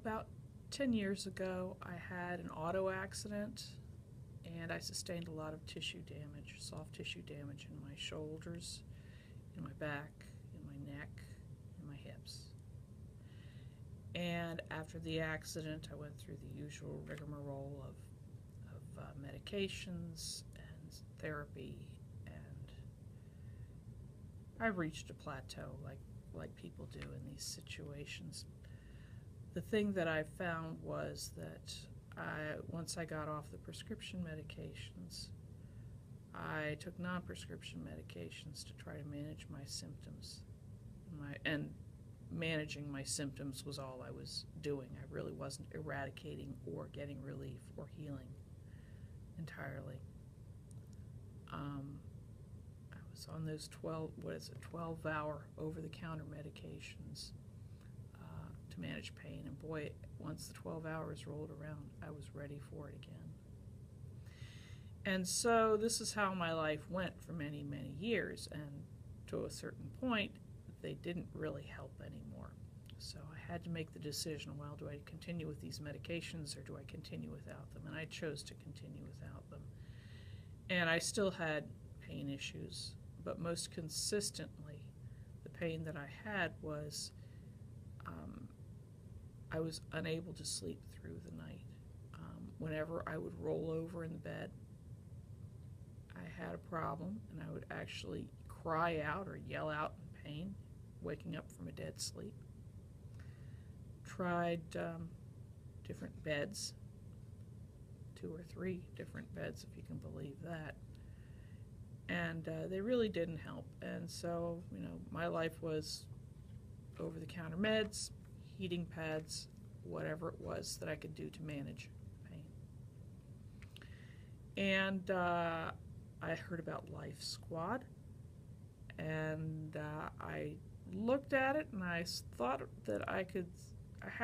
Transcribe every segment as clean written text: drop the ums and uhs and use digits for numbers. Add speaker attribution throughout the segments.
Speaker 1: About 10 years ago, I had an auto accident and I sustained a lot of tissue damage, soft tissue damage in my shoulders, in my back, in my neck, in my hips. And after the accident, I went through the usual rigmarole of medications and therapy, and I reached a plateau like people do in these situations. The thing that I found was that once I got off the prescription medications, I took non-prescription medications to try to manage my symptoms. And managing my symptoms was all I was doing. I really wasn't eradicating or getting relief or healing entirely. I was on those 12-hour over-the-counter medications to manage pain, and boy, once the 12 hours rolled around, I was ready for it again. And so this is how my life went for many, many years, and to a certain point, they didn't really help anymore. So I had to make the decision, well, do I continue with these medications or do I continue without them? And I chose to continue without them. And I still had pain issues, but most consistently, the pain that I had was I was unable to sleep through the night. Whenever I would roll over in the bed, I had a problem, and I would actually cry out or yell out in pain, waking up from a dead sleep. Tried different beds, 2 or 3 different beds, if you can believe that. And they really didn't help. And so, my life was over-the-counter meds, heating pads, whatever it was that I could do to manage pain. And I heard about Life Squad, and I looked at it, and I thought that I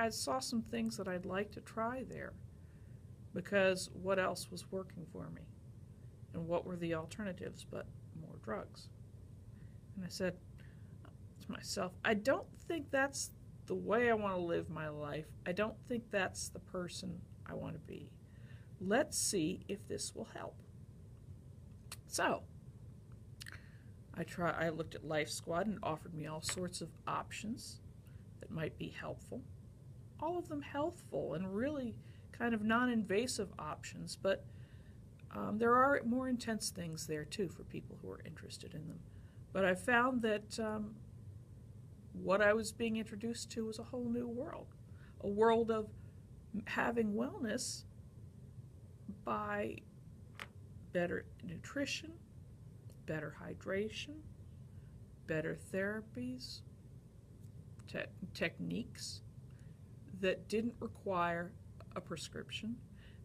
Speaker 1: saw some things that I'd like to try there, because what else was working for me? And what were the alternatives but more drugs? And I said to myself, I don't think that's the way I want to live my life. I don't think that's the person I want to be. Let's see if this will help. So I looked at Life Squad, and it offered me all sorts of options that might be helpful. All of them healthful and really kind of non-invasive options, but there are more intense things there too for people who are interested in them. But I found that what I was being introduced to was a whole new world, a world of having wellness by better nutrition, better hydration, better therapies, techniques that didn't require a prescription,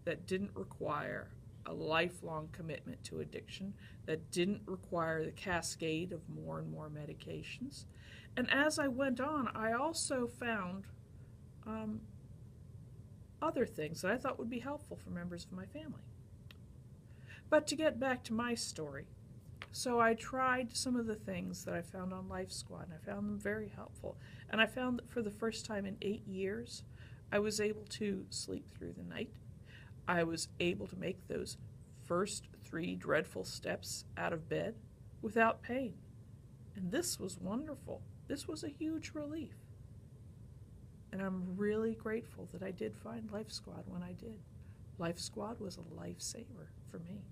Speaker 1: that didn't require a lifelong commitment to addiction, that didn't require the cascade of more and more medications. And as I went on, I also found other things that I thought would be helpful for members of my family. But to get back to my story, so I tried some of the things that I found on Life Squad, and I found them very helpful. And I found that for the first time in 8 years, I was able to sleep through the night. I was able to make those first 3 dreadful steps out of bed without pain. And this was wonderful. This was a huge relief. And I'm really grateful that I did find Life Squad when I did. Life Squad was a lifesaver for me.